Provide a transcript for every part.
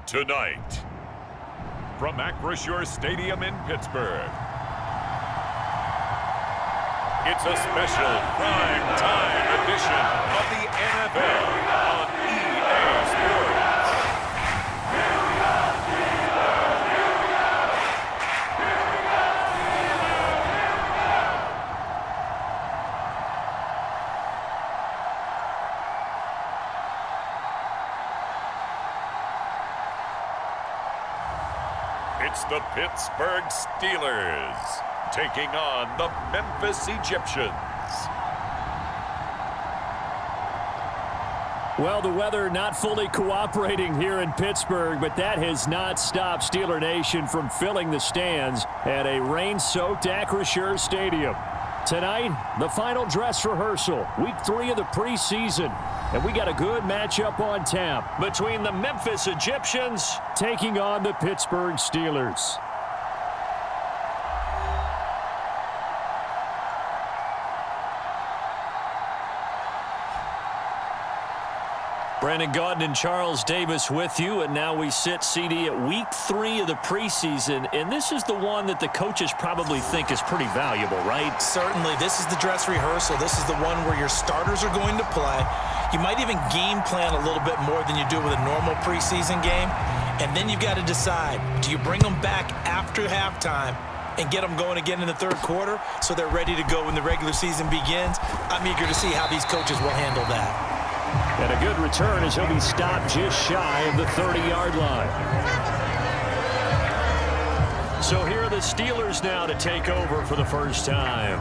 Tonight, from Acrisure Stadium in Pittsburgh, it's a special prime time edition of the NFL on EA Sports. It's the Pittsburgh Steelers taking on the Memphis Egyptians. Well, the weather not fully cooperating here in Pittsburgh, but that has not stopped Steeler Nation from filling the stands at a rain-soaked Acrisure Stadium. Tonight, the final dress rehearsal, week 3 of the preseason. And we got a good matchup on tap between the Memphis Egyptians taking on the Pittsburgh Steelers. Brandon Gaudin and Charles Davis with you, and now we sit, CD, at week 3 of the preseason, and this is the one that the coaches probably think is pretty valuable, right? Certainly. This is the dress rehearsal. This is the one where your starters are going to play. You might even game plan a little bit more than you do with a normal preseason game, and then you've got to decide, do you bring them back after halftime and get them going again in the third quarter so they're ready to go when the regular season begins? I'm eager to see how these coaches will handle that. And a good return as he'll be stopped just shy of the 30-yard line. So here are the Steelers now to take over for the first time.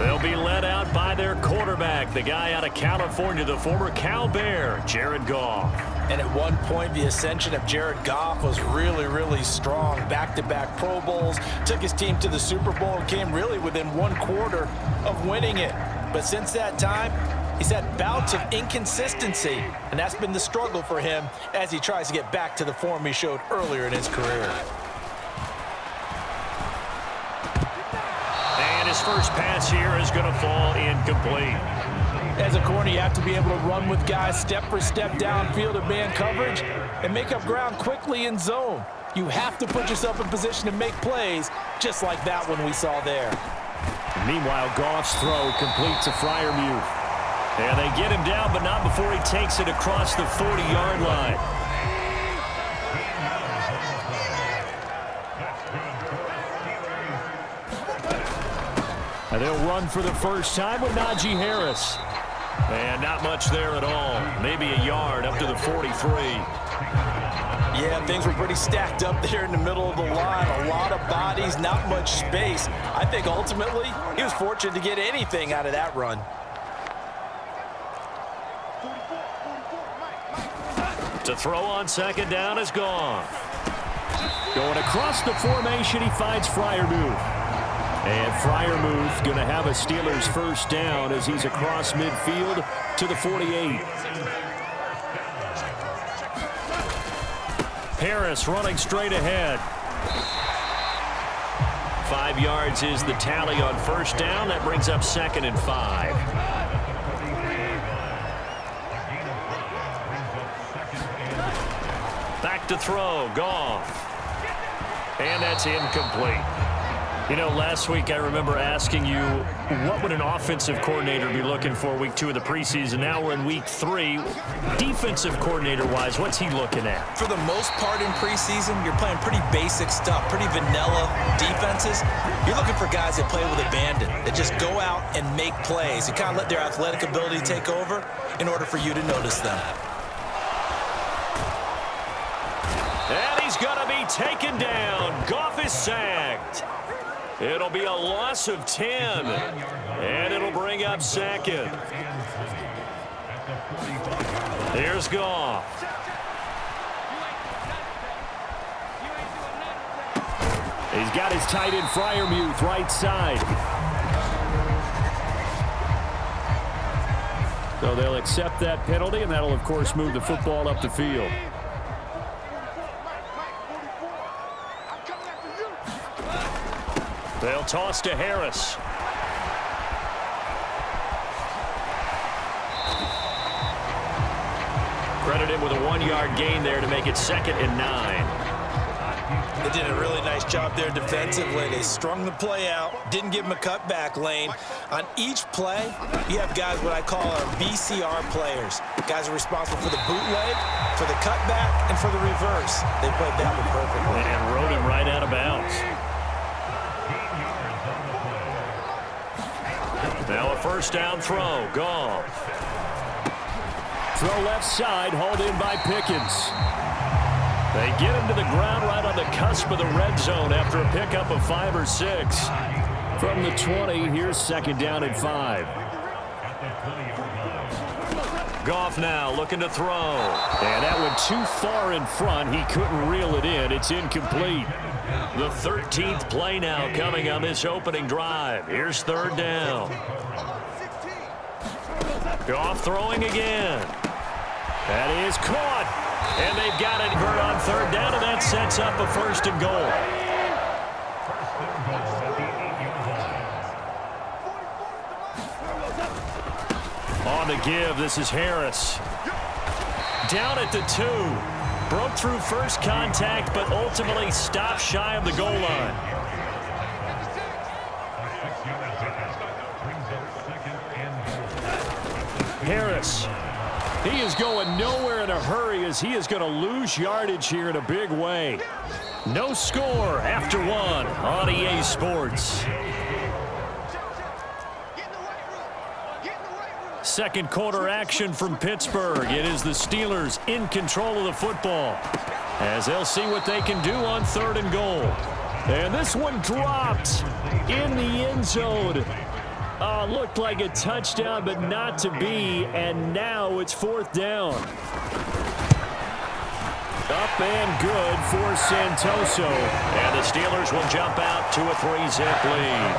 They'll be led out by their quarterback, the guy out of California, the former Cal Bear, Jared Goff. And at one point, the ascension of Jared Goff was really, really strong. Back-to-back Pro Bowls, took his team to the Super Bowl, and came really within 1 quarter of winning it. But since that time, he's had bouts of inconsistency, and that's been the struggle for him as he tries to get back to the form he showed earlier in his career. And his first pass here is going to fall incomplete. As a corner, you have to be able to run with guys step for step downfield in man coverage and make up ground quickly in zone. You have to put yourself in position to make plays, just like that one we saw there. Meanwhile, Goff's throw complete to Freiermuth. And they get him down, but not before he takes it across the 40-yard line. And they'll run for the first time with Najee Harris. And not much there at all. Maybe a yard up to the 43. Yeah, things were pretty stacked up there in the middle of the line. A lot of bodies, not much space. I think ultimately he was fortunate to get anything out of that run. To throw on second down is Goff. Going across the formation, he finds Freiermuth. And Freiermuth going to have a Steelers first down as he's across midfield to the 48. Harris running straight ahead. 5 yards is the tally on first down. That brings up 2nd and 5. Back to throw, Goff. And that's incomplete. You know, last week I remember asking you, what would an offensive coordinator be looking for week 2 of the preseason? Now we're in week 3. Defensive coordinator-wise, what's he looking at? For the most part in preseason, you're playing pretty basic stuff, pretty vanilla defenses. You're looking for guys that play with abandon, that just go out and make plays and kind of let their athletic ability take over in order for you to notice them. And he's going to be taken down. Goff is sacked. It'll be a loss of 10. And it'll bring up 2nd. Here's Goff. He's got his tight end Freiermuth right side. So they'll accept that penalty, and that'll, of course, move the football up the field. They'll toss to Harris. Credit him with a 1-yard gain there to make it 2nd and 9. They did a really nice job there defensively. They strung the play out, didn't give him a cutback lane. On each play, you have guys what I call our BCR players. Guys are responsible for the bootleg, for the cutback, and for the reverse. They played that one perfectly. And rode him right out of bounds. Now a first down throw. Goff. Throw left side, hauled in by Pickens. They get him to the ground right on the cusp of the red zone after a pickup of 5 or 6. From the 20, here's 2nd down and 5. Goff now looking to throw. And that one too far in front. He couldn't reel it in. It's incomplete. The 13th play now coming on this opening drive. Here's 3rd down. Goff throwing again. That is caught. And they've got it on 3rd down, and that sets up a 1st and goal. On the give, this is Harris. Down at the 2. Broke through first contact, but ultimately stopped shy of the goal line. Harris. He is going nowhere in a hurry as he is going to lose yardage here in a big way. No score after 1 on EA Sports. Second quarter action from Pittsburgh. It is the Steelers in control of the football as they'll see what they can do on 3rd and goal. And this one dropped in the end zone. Looked like a touchdown, but not to be, and now it's 4th down. Up and good for Santoso, and the Steelers will jump out to a 3-zip lead.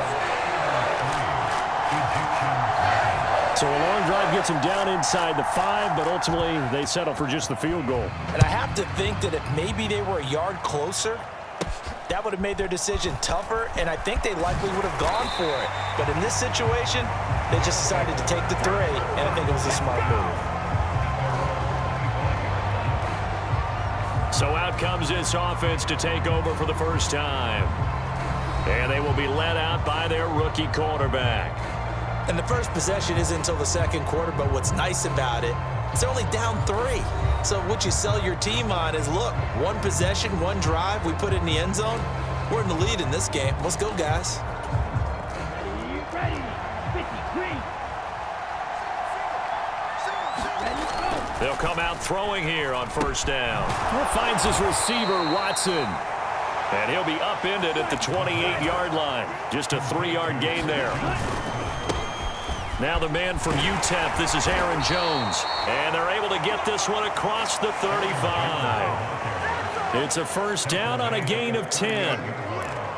So a long drive gets them down inside the 5, but ultimately they settle for just the field goal. And I have to think that if maybe they were a yard closer, that would have made their decision tougher, and I think they likely would have gone for it. But in this situation, they just decided to take the 3, and I think it was a smart move. So out comes this offense to take over for the first time. And they will be led out by their rookie quarterback. And the first possession isn't until the 2nd quarter, but what's nice about it, it's only down 3. So what you sell your team on is, look, 1 possession, 1 drive, we put it in the end zone. We're in the lead in this game. Let's go, guys. They'll come out throwing here on 1st down. Finds his receiver, Watson. And he'll be upended at the 28-yard line. Just a 3-yard gain there. Now the man from UTEP, this is Aaron Jones. And they're able to get this one across the 35. It's a 1st down on a gain of 10.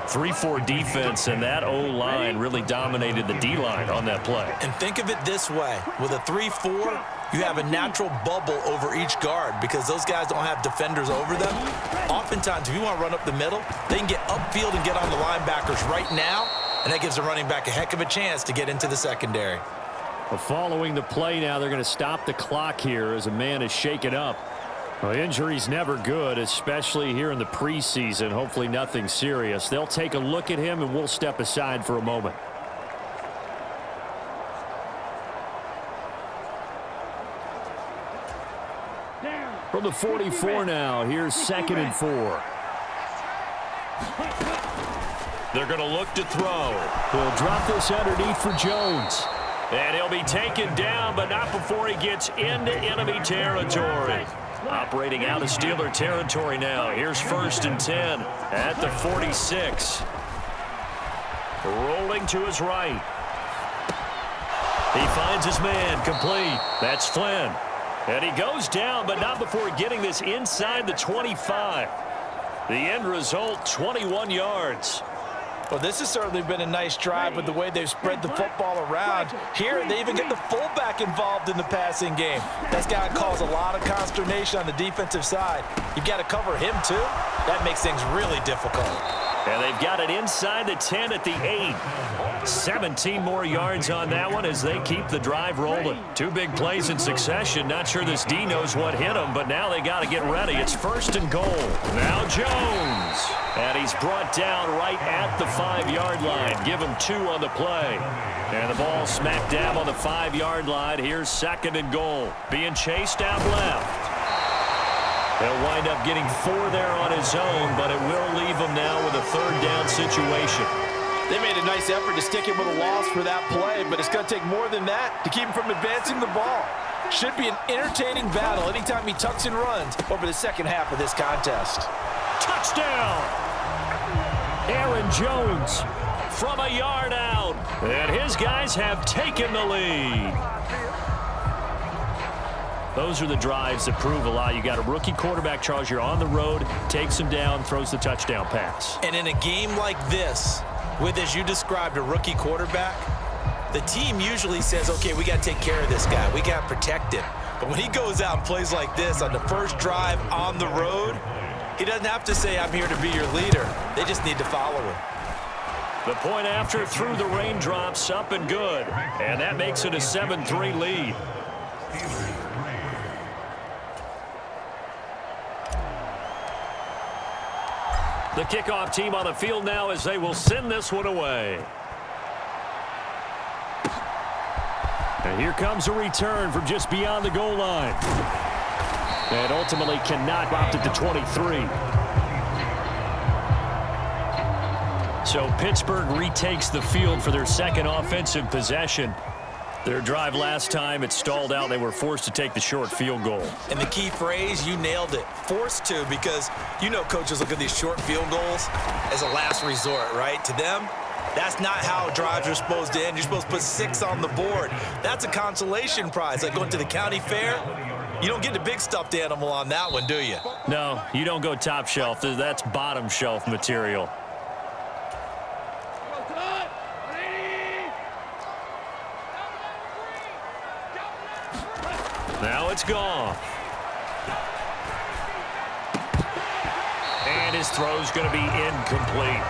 3-4 defense, and that O-line really dominated the D-line on that play. And think of it this way. With a 3-4, you have a natural bubble over each guard because those guys don't have defenders over them. Oftentimes, if you want to run up the middle, they can get upfield and get on the linebackers right now, and that gives the running back a heck of a chance to get into the secondary. Well, following the play now, they're going to stop the clock here as a man is shaken up. Well, injury's never good, especially here in the preseason. Hopefully nothing serious. They'll take a look at him, and we'll step aside for a moment. From the 44 now, here's 2nd and 4. They're going to look to throw. He'll drop this underneath for Jones. And he'll be taken down, but not before he gets into enemy territory. Operating out of Steeler territory now. Here's 1st and 10 at the 46. Rolling to his right. He finds his man complete. That's Flynn. And he goes down, but not before getting this inside the 25. The end result, 21 yards. Well, this has certainly been a nice drive with the way they've spread the football around. Here, they even get the fullback involved in the passing game. That's got to cause a lot of consternation on the defensive side. You've got to cover him, too. That makes things really difficult. And they've got it inside the 10 at the 8. 17 more yards on that one as they keep the drive rolling. 2 big plays in succession. Not sure this D knows what hit him, but now they got to get ready. It's 1st and goal. Now Jones. And he's brought down right at the 5-yard line. Give him 2 on the play. And the ball smack dab on the 5-yard line. Here's 2nd and goal. Being chased out left. He'll wind up getting 4 there on his own, but it will leave him now with a 3rd down situation. They made a nice effort to stick him with a loss for that play, but it's going to take more than that to keep him from advancing the ball. Should be an entertaining battle anytime he tucks and runs over the second half of this contest. Touchdown! Aaron Jones from a yard out. And his guys have taken the lead. Those are the drives that prove a lot. You got a rookie quarterback, Charles. You're on the road, takes him down, throws the touchdown pass. And in a game like this, with, as you described, a rookie quarterback, the team usually says, okay, we got to take care of this guy. We got to protect him. But when he goes out and plays like this on the first drive on the road, he doesn't have to say, I'm here to be your leader. They just need to follow him. The point after through the raindrops, up and good. And that makes it a 7-3 lead. The kickoff team on the field now as they will send this one away. And here comes a return from just beyond the goal line. And ultimately cannot opt it to 23. So Pittsburgh retakes the field for their 2nd offensive possession. Their drive last time, it stalled out. They were forced to take the short field goal. And the key phrase, you nailed it. Forced to, because you know coaches look at these short field goals as a last resort, right? To them, that's not how drives are supposed to end. You're supposed to put 6 on the board. That's a consolation prize. Like going to the county fair, you don't get the big stuffed animal on that one, do you? No, you don't go top shelf. That's bottom shelf material. Now it's gone. And his throw's going to be incomplete.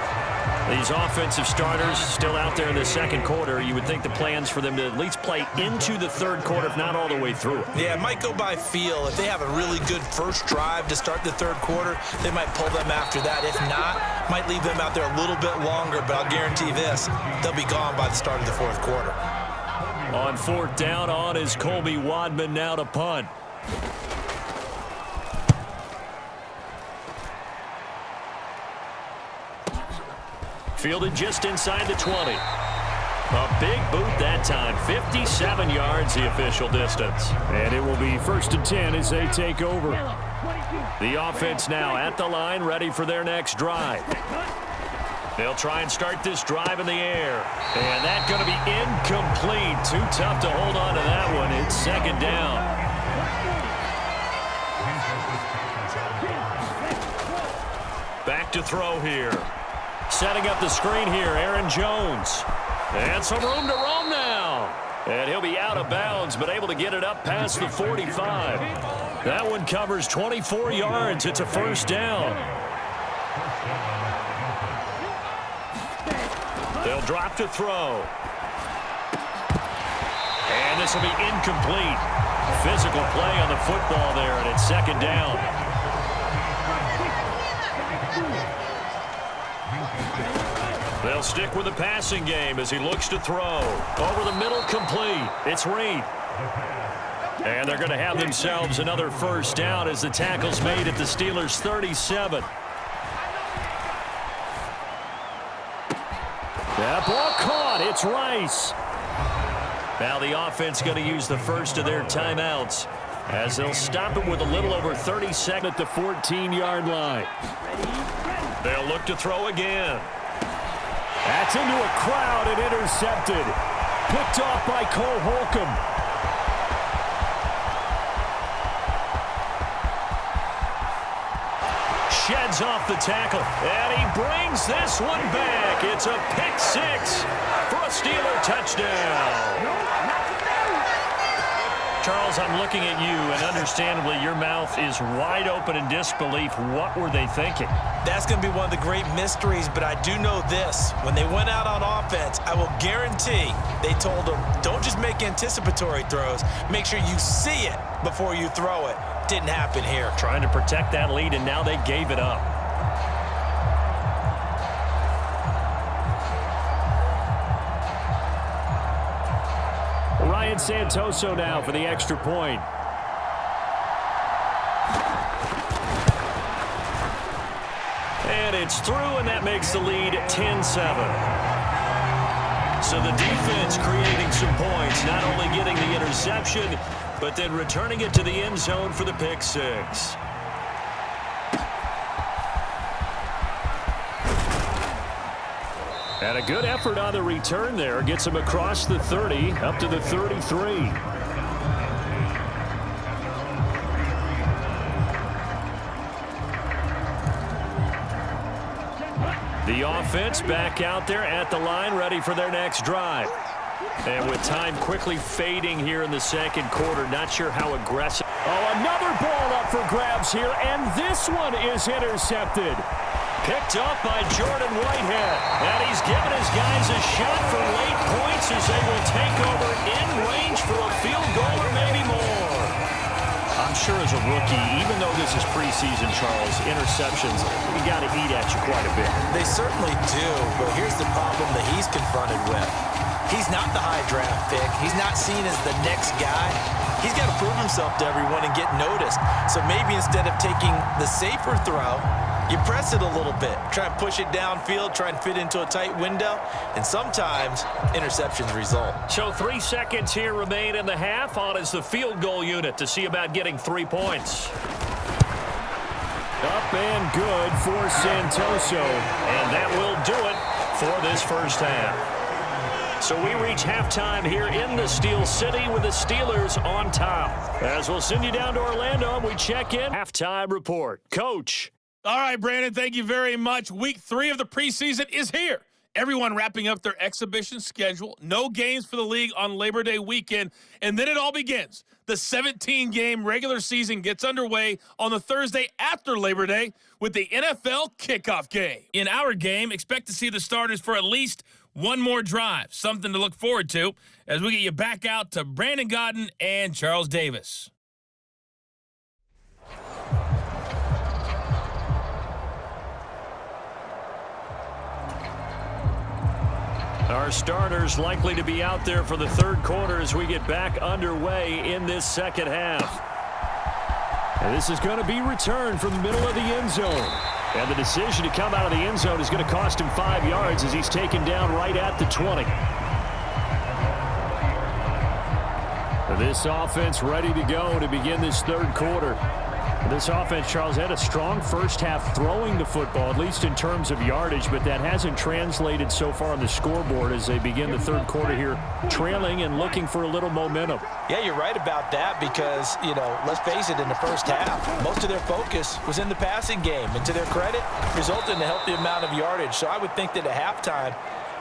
These offensive starters still out there in the 2nd quarter. You would think the plans for them to at least play into the 3rd quarter, if not all the way through. Yeah, it might go by feel. If they have a really good first drive to start the 3rd quarter, they might pull them after that. If not, might leave them out there a little bit longer, but I'll guarantee this, they'll be gone by the start of the 4th quarter. On 4th down, on is Colby Wadman now to punt. Fielded just inside the 20. A big boot that time. 57 yards the official distance. And it will be 1st and 10 as they take over. The offense now at the line, ready for their next drive. They'll try and start this drive in the air. And that's going to be incomplete. Too tough to hold on to that one. It's 2nd down. Back to throw here. Setting up the screen here, Aaron Jones. And some room to roam now. And he'll be out of bounds, but able to get it up past the 45. That one covers 24 yards. It's a 1st down. They'll drop to throw. And this will be incomplete. Physical play on the football there, and it's 2nd down. They'll stick with the passing game as he looks to throw. Over the middle, complete. It's Reed. And they're going to have themselves another 1st down as the tackle's made at the Steelers' 37. That ball caught. It's Rice. Now the offense going to use the first of their timeouts as they'll stop it with a little over 30 seconds at the 14-yard line. They'll look to throw again. That's into a crowd and intercepted. Picked off by Cole Holcomb. Sheds off the tackle, and he brings this one back. It's a pick 6 for a Steeler touchdown. Charles, I'm looking at you, and understandably, your mouth is wide open in disbelief. What were they thinking? That's going to be one of the great mysteries, but I do know this. When they went out on offense, I will guarantee they told them, don't just make anticipatory throws. Make sure you see it before you throw it. Didn't happen here. Trying to protect that lead, and now they gave it up. Ryan Santoso now for the extra point. And it's through, and that makes the lead 10-7. So the defense creating some points, not only getting the interception, but then returning it to the end zone for the pick six. And a good effort on the return there. Gets him across the 30, up to the 33. The offense back out there at the line, ready for their next drive. And with time quickly fading here in the second quarter, not sure how aggressive. Oh, another ball up for grabs here, and this one is intercepted. Picked up by Jordan Whitehead. And he's given his guys a shot for late points as they will take over in range for a field goal or maybe more. I'm sure as a rookie, even though this is preseason, Charles, interceptions, you got to eat at you quite a bit. They certainly do, but here's the problem that he's confronted with. He's not the high draft pick. He's not seen as the next guy. He's got to prove himself to everyone and get noticed. So maybe instead of taking the safer throw, you press it a little bit. Try and push it downfield, try and fit into a tight window, and sometimes interceptions result. So 3 seconds here remain in the half. On is the field goal unit to see about getting 3 points. Up and good for Santoso, and that will do it for this first half. So we reach halftime here in the Steel City with the Steelers on top. As we'll send you down to Orlando, we check in. Halftime report. Coach. All right, Brandon, thank you very much. Week 3 of the preseason is here. Everyone wrapping up their exhibition schedule. No games for the league on Labor Day weekend. And then it all begins. The 17-game regular season gets underway on the Thursday after Labor Day with the NFL kickoff game. In our game, expect to see the starters for at least one more drive. Something to look forward to as we get you back out to Brandon Godden and Charles Davis. Our starters likely to be out there for the third quarter as we get back underway in this second half. And this is going to be returned from the middle of the end zone. And the decision to come out of the end zone is going to cost him 5 yards as he's taken down right at the 20. This offense ready to go to begin this third quarter. This offense, Charles, had a strong first half throwing the football, at least in terms of yardage, but that hasn't translated so far on the scoreboard as they begin the third quarter here, trailing and looking for a little momentum. Yeah, you're right about that because, let's face it, in the first half, most of their focus was in the passing game. And to their credit, resulted in a healthy amount of yardage. So I would think that at halftime,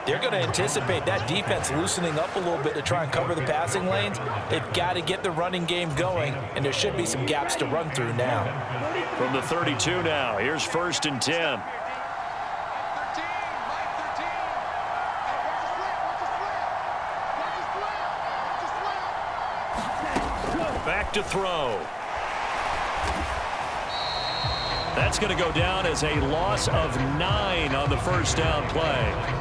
they're going to anticipate that defense loosening up a little bit to try and cover the passing lanes. They've got to get the running game going, and there should be some gaps to run through now. From the 32 now, here's 1st and 10. Back to throw. That's going to go down as a loss of 9 on the first down play.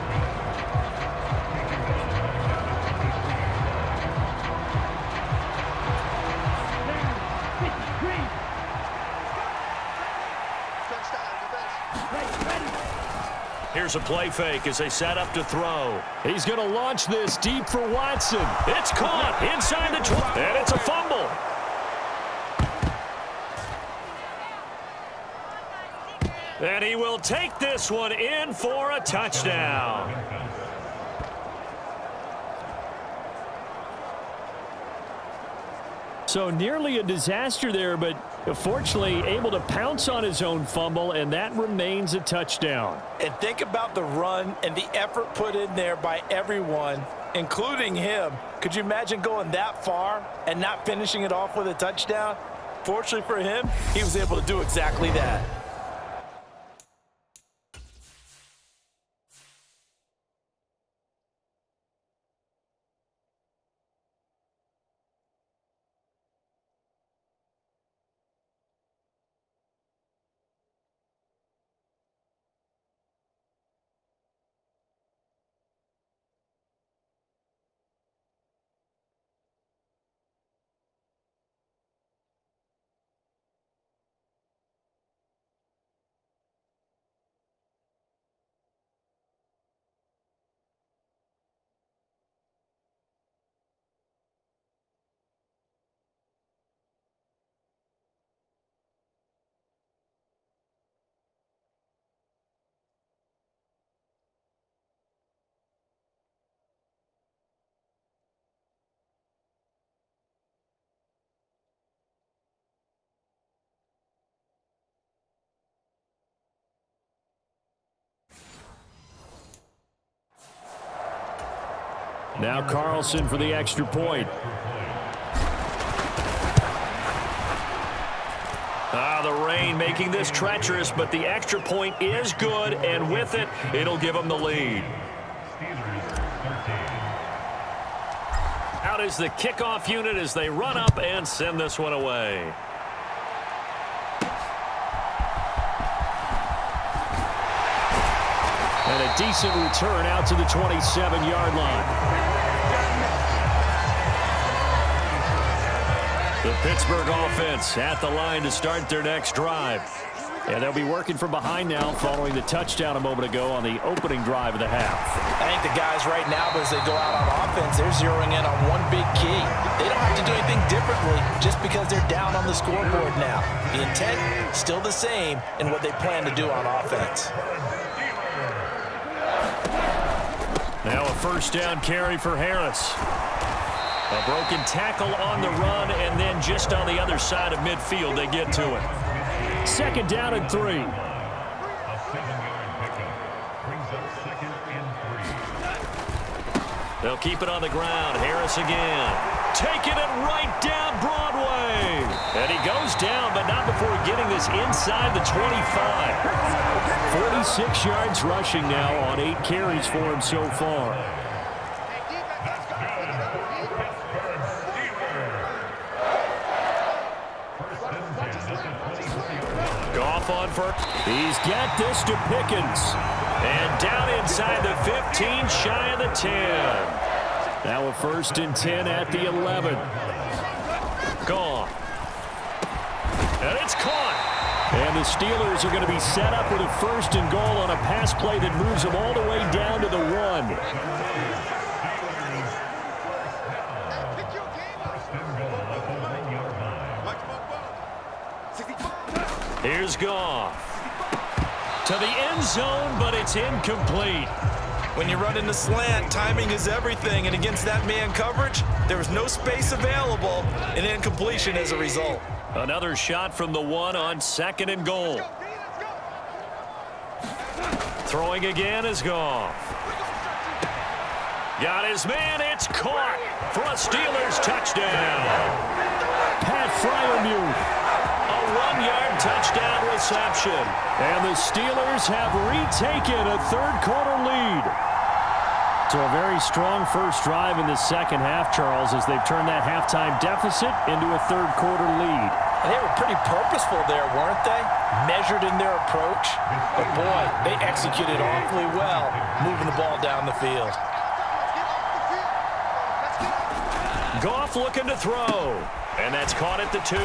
Here's a play fake as they set up to throw. He's going to launch this deep for Watson. It's caught inside the 20, and it's a fumble. And he will take this one in for a touchdown. So nearly a disaster there, but fortunately able to pounce on his own fumble, and that remains a touchdown. And think about the run and the effort put in there by everyone including him. Could you imagine going that far and not finishing it off with a touchdown? Fortunately for him, he was able to do exactly that. Now Carlson for the extra point. The rain making this treacherous, but the extra point is good, and with it, it'll give them the lead. Out is the kickoff unit as they run up and send this one away. And a decent return out to the 27-yard line. The Pittsburgh offense at the line to start their next drive. And they'll be working from behind now following the touchdown a moment ago on the opening drive of the half. I think the guys right now, as they go out on offense, they're zeroing in on one big key. They don't have to do anything differently just because they're down on the scoreboard now. The intent, still the same in what they plan to do on offense. Now a first down carry for Harris. A broken tackle on the run, and then just on the other side of midfield, they get to it. Second down and 3. A 7-yard pickup brings up 2nd and 3. They'll keep it on the ground. Harris again. Taking it right down Broadway. And he goes down, but not before getting this inside the 25. 46 yards rushing now on 8 carries for him so far. Goff on first. He's got this to Pickens. And down inside the 15, shy of the 10. Now a 1st and 10 at the 11. Goff. And it's caught. And the Steelers are going to be set up with a 1st and goal on a pass play that moves them all the way down to the 1. Here's Goff. To the end zone, but it's incomplete. When you run in the slant, timing is everything, and against that man coverage, there was no space available, and incompletion as a result. Another shot from the 1 on 2nd and goal. Throwing again is Goff. Got his man, it's caught for a Steelers touchdown. Pat Freiermuth. A 1-yard touchdown reception. And the Steelers have retaken a third-quarter lead. So a very strong first drive in the second half, Charles, as they've turned that halftime deficit into a third-quarter lead. And they were pretty purposeful there, weren't they? Measured in their approach. But, boy, they executed awfully well, moving the ball down the field. Goff looking to throw. And that's caught at the 2.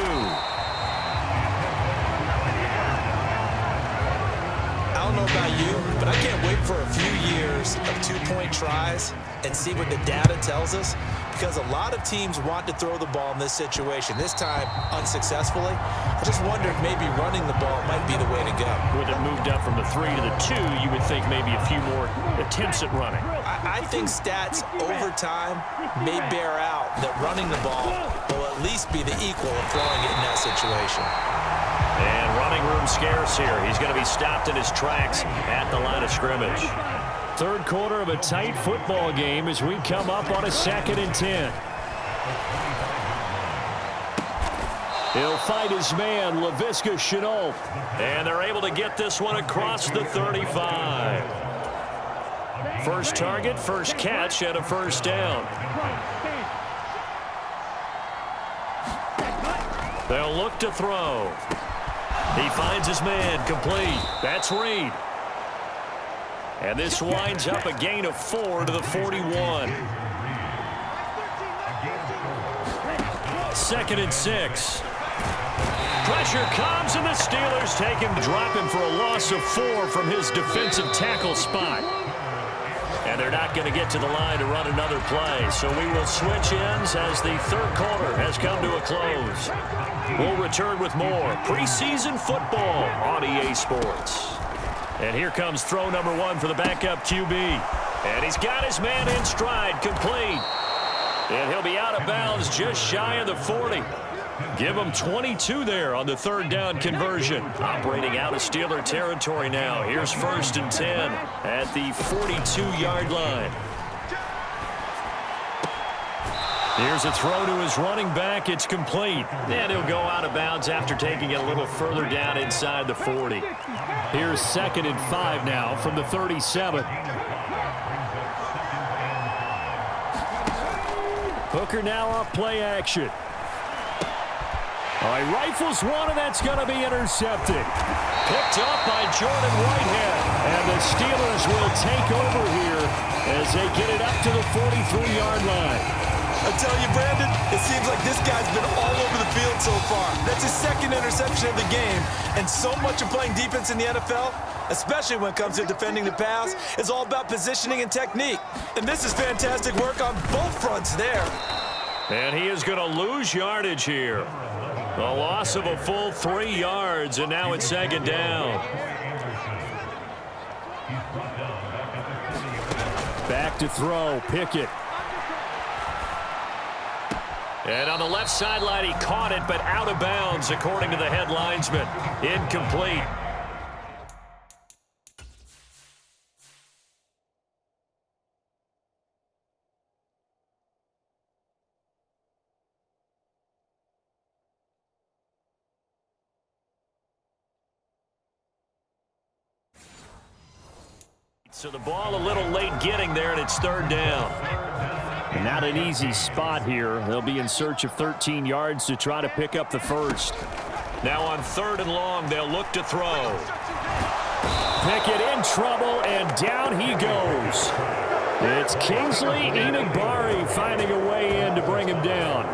I don't know about you, but I can't wait for a few years of 2-point tries and see what the data tells us, because a lot of teams want to throw the ball in this situation, this time unsuccessfully. I just wonder if maybe running the ball might be the way to go. With it moved up from the 3 to the 2, you would think maybe a few more attempts at running. I think stats over time may bear out that running the ball will at least be the equal of throwing it in that situation. And running room scarce here. He's going to be stopped in his tracks at the line of scrimmage. Third quarter of a tight football game as we come up on a 2nd and 10. He'll fight his man, Laviska Shenault. And they're able to get this one across the 35. First target, first catch, and a first down. They'll look to throw. He finds his man, complete. That's Reed. And this winds up a gain of 4 to the 41. 2nd and 6. Pressure comes, and the Steelers take him, drop him for a loss of 4 from his defensive tackle spot. And they're not going to get to the line to run another play. So we will switch ends as the third quarter has come to a close. We'll return with more preseason football on EA Sports. And here comes throw number 1 for the backup QB. And he's got his man in stride, complete. And he'll be out of bounds just shy of the 40. Give him 22 there on the third down conversion. Operating out of Steeler territory now. Here's 1st and 10 at the 42-yard line. Here's a throw to his running back. It's complete. And he'll go out of bounds after taking it a little further down inside the 40. Here's 2nd and 5 now from the 37. Hooker now off play action. All right, rifles one, and that's going to be intercepted. Picked up by Jordan Whitehead. And the Steelers will take over here as they get it up to the 43-yard line. I tell you, Brandon, it seems like this guy's been all over the field so far. That's his 2nd interception of the game. And so much of playing defense in the NFL, especially when it comes to defending the pass, is all about positioning and technique. And this is fantastic work on both fronts there. And he is going to lose yardage here. A loss of a full 3 yards, and now it's 2nd down. Back to throw, Pickett. And on the left sideline, he caught it, but out of bounds, according to the head linesman. Incomplete. So the ball a little late getting there, and it's 3rd down. And not an easy spot here. They'll be in search of 13 yards to try to pick up the first. Now on 3rd and long, they'll look to throw. Pickett in trouble, and down he goes. It's Kingsley Enagbare finding a way in to bring him down.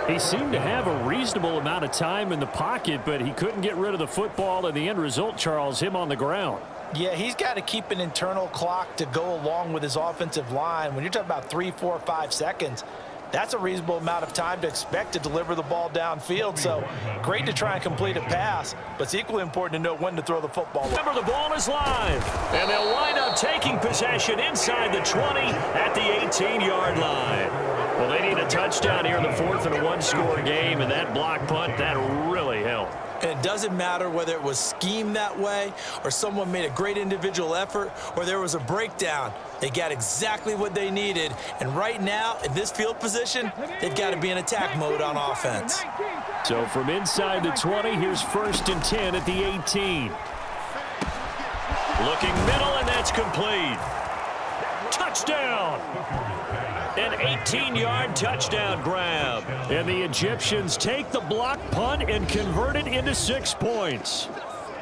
He seemed to have a reasonable amount of time in the pocket, but he couldn't get rid of the football, and the end result, Charles, him on the ground. Yeah, he's got to keep an internal clock to go along with his offensive line. When you're talking about 3, 4, 5 seconds, that's a reasonable amount of time to expect to deliver the ball downfield. So great to try and complete a pass, but it's equally important to know when to throw the football. Remember, the ball is live, and they'll wind up taking possession inside the 20 at the 18-yard line. Well, they need a touchdown here in the 4th in a 1-score game, and that block punt, that really helped. And it doesn't matter whether it was schemed that way or someone made a great individual effort or there was a breakdown. They got exactly what they needed. And right now, in this field position, they've got to be in attack mode on offense. So from inside the 20, here's 1st and 10 at the 18. Looking middle, and that's complete. Touchdown! An 18-yard touchdown grab. And the Egyptians take the block punt and convert it into 6 points.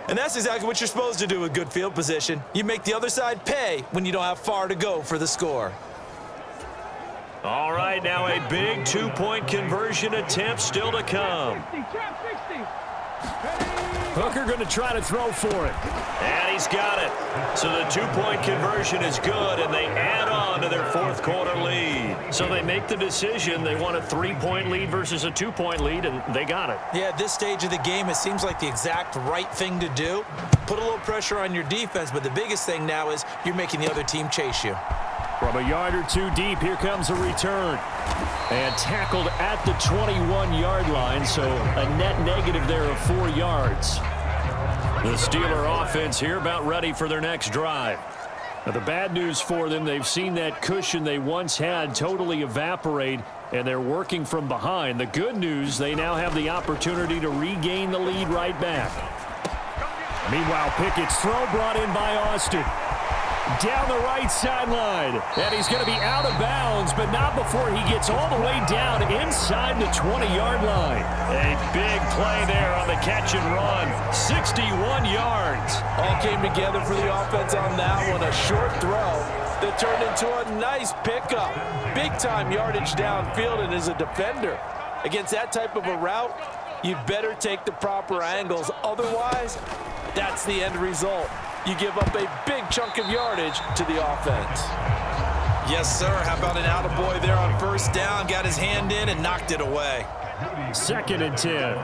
And that's exactly what you're supposed to do with good field position. You make the other side pay when you don't have far to go for the score. All right, now a big 2-point conversion attempt still to come. Hooker going to try to throw for it. And he's got it. So the 2-point conversion is good, and they add on to their 4th quarter lead. So they make the decision. They want a 3-point lead versus a 2-point lead, and they got it. Yeah, at this stage of the game, it seems like the exact right thing to do. Put a little pressure on your defense, but the biggest thing now is you're making the other team chase you. From a yard or 2 deep, here comes a return. And tackled at the 21-yard line, so a net negative there of 4 yards. The Steeler offense here about ready for their next drive. Now, the bad news for them, they've seen that cushion they once had totally evaporate, and they're working from behind. The good news, they now have the opportunity to regain the lead right back. Meanwhile, Pickett's throw brought in by Austin. Down the right sideline, and he's going to be out of bounds, but not before he gets all the way down inside the 20-yard line. A big play there on the catch and run, 61 yards. All came together for the offense on that one. A short throw that turned into a nice pickup. Big-time yardage downfield, and as a defender, against that type of a route, you'd better take the proper angles. Otherwise, that's the end result. You give up a big chunk of yardage to the offense. Yes, sir. How about an attaboy there on first down? Got his hand in and knocked it away. 2nd and 10.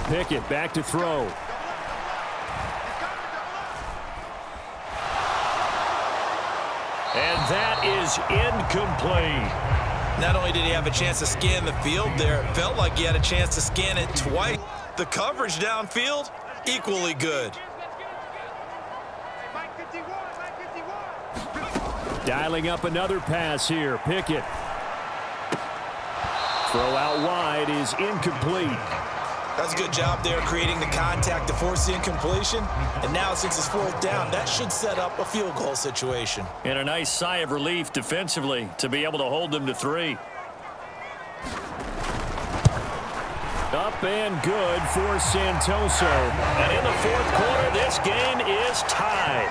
Pickett back to throw. And that is incomplete. Not only did he have a chance to scan the field there, it felt like he had a chance to scan it twice. The coverage downfield, equally good. Dialing up another pass here. Pickett. Throw out wide is incomplete. That's a good job there creating the contact to force the incompletion. And now since it's 4th down, that should set up a field goal situation. And a nice sigh of relief defensively to be able to hold them to 3. Up and good for Santoso. And in the 4th quarter, this game is tied.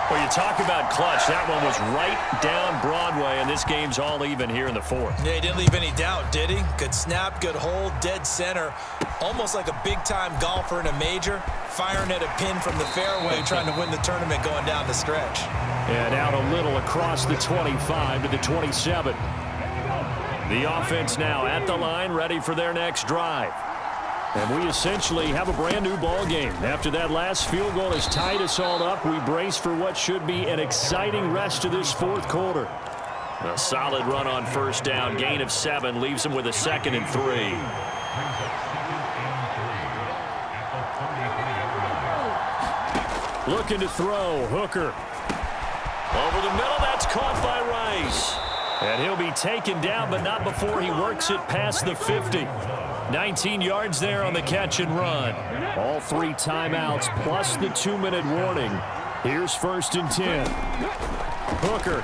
Well, you talk about clutch. That one was right down Broadway, and this game's all even here in the 4th. Yeah, he didn't leave any doubt, did he? Good snap, good hold, dead center. Almost like a big-time golfer in a major, firing at a pin from the fairway, trying to win the tournament going down the stretch. And out a little across the 25 to the 27. The offense now at the line, ready for their next drive. And we essentially have a brand-new ball game. After that last field goal has tied us all up, we brace for what should be an exciting rest of this 4th quarter. A solid run on first down, gain of 7, leaves them with a 2nd and 3. Looking to throw, Hooker. Over the middle, that's caught by Rice. And he'll be taken down, but not before he works it past the 50. 19 yards there on the catch and run. All 3 timeouts plus the 2-minute warning. Here's 1st and 10. Hooker.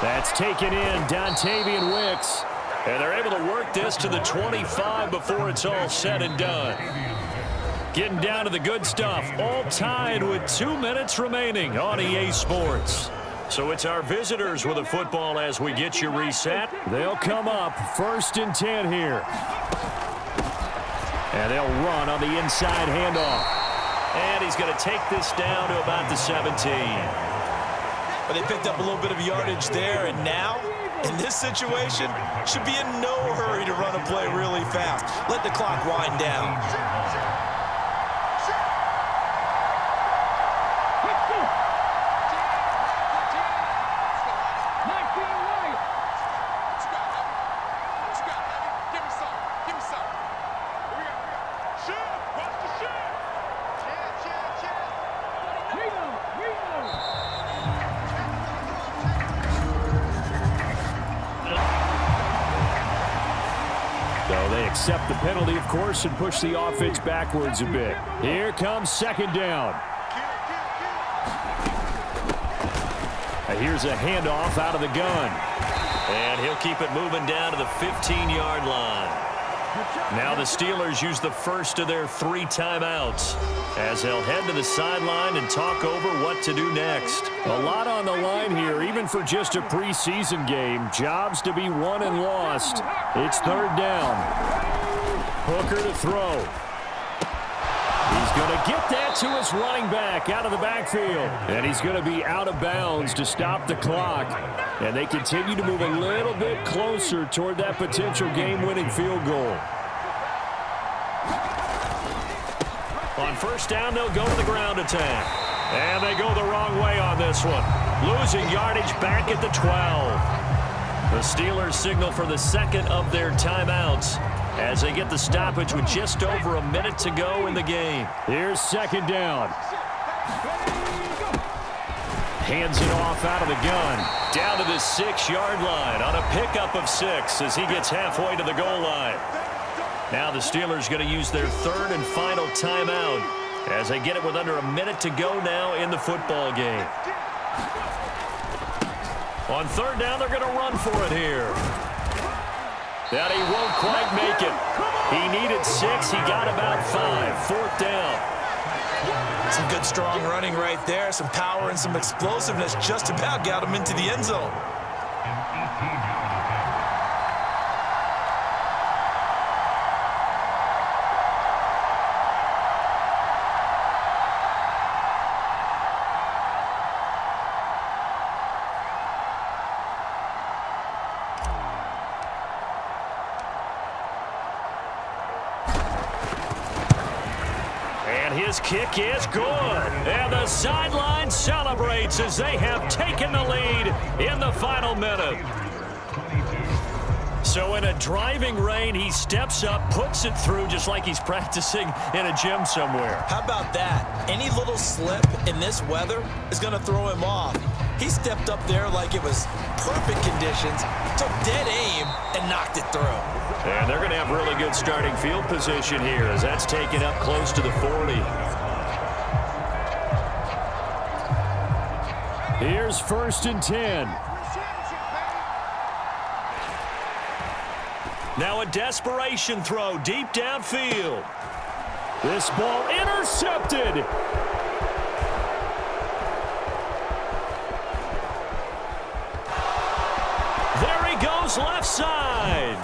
That's taken in, Dontavian Wicks. And they're able to work this to the 25 before it's all said and done. Getting down to the good stuff, all tied with 2 minutes remaining on EA Sports. So it's our visitors with a football as we get you reset. They'll come up 1st and 10 here. And they'll run on the inside handoff. And he's going to take this down to about the 17. But they picked up a little bit of yardage there, and now, in this situation, should be in no hurry to run a play really fast. Let the clock wind down. They accept the penalty, of course, and push the offense backwards a bit. Here comes 2nd down. And here's a handoff out of the gun. And he'll keep it moving down to the 15-yard line. Now the Steelers use the first of their 3 timeouts as they'll head to the sideline and talk over what to do next. A lot on the line here, even for just a preseason game. Jobs to be won and lost. It's 3rd down. Hooker to throw. He's going to get that to his running back out of the backfield. And he's going to be out of bounds to stop the clock. And they continue to move a little bit closer toward that potential game-winning field goal. On first down, they'll go to the ground attack. And they go the wrong way on this one. Losing yardage back at the 12. The Steelers signal for the second of their timeouts as they get the stoppage with just over a minute to go in the game. Here's second down. Hands it off out of the gun. Down to the 6-yard line on a pickup of 6 as he gets halfway to the goal line. Now the Steelers going to use their third and final timeout as they get it with under a minute to go now in the football game. On third down, they're going to run for it here. That he won't quite make it. He needed 6. He got about 5. Fourth down. Some good, strong running right there. Some power and some explosiveness just about got him into the end zone. His kick is good. And the sideline celebrates as they have taken the lead in the final minute. So in a driving rain, he steps up, puts it through just like he's practicing in a gym somewhere. How about that? Any little slip in this weather is going to throw him off. He stepped up there like it was perfect conditions, took dead aim, and knocked it through. And they're going to have really good starting field position here as that's taken up close to the 40. Here's first and 10. Now a desperation throw deep downfield. This ball intercepted. There he goes left side.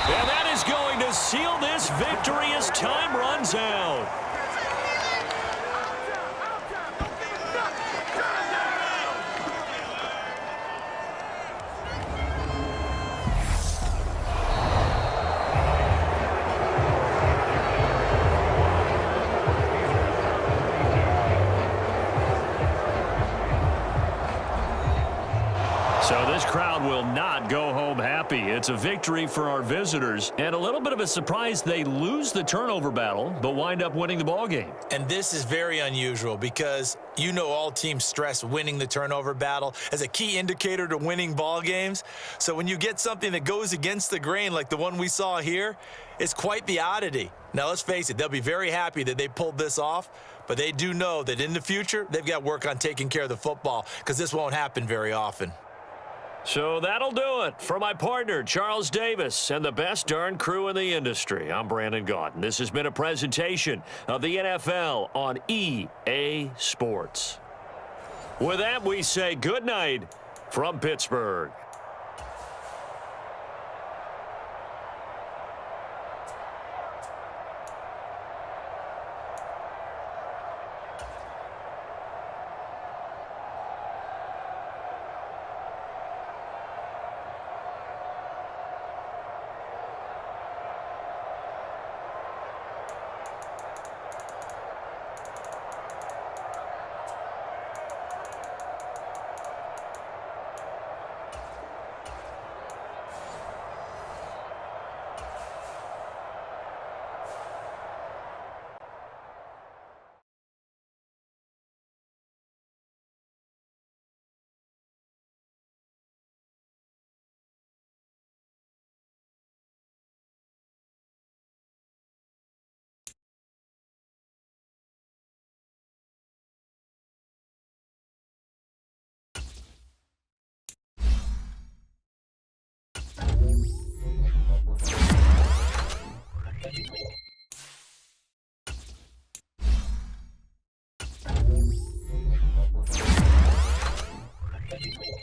And that is going to seal this victory as time runs out. So this crowd will not go home happy. It's a victory for our visitors, and a little bit of a surprise they lose the turnover battle, but wind up winning the ball game. And this is very unusual because you know all teams stress winning the turnover battle as a key indicator to winning ball games. So when you get something that goes against the grain like the one we saw here, it's quite the oddity. Now let's face it, they'll be very happy that they pulled this off, but they do know that in the future they've got work on taking care of the football because this won't happen very often. So that'll do it for my partner, Charles Davis, and the best darn crew in the industry. I'm Brandon Gaudin. This has been a presentation of the NFL on EA Sports. With that, we say good night from Pittsburgh. Thank you.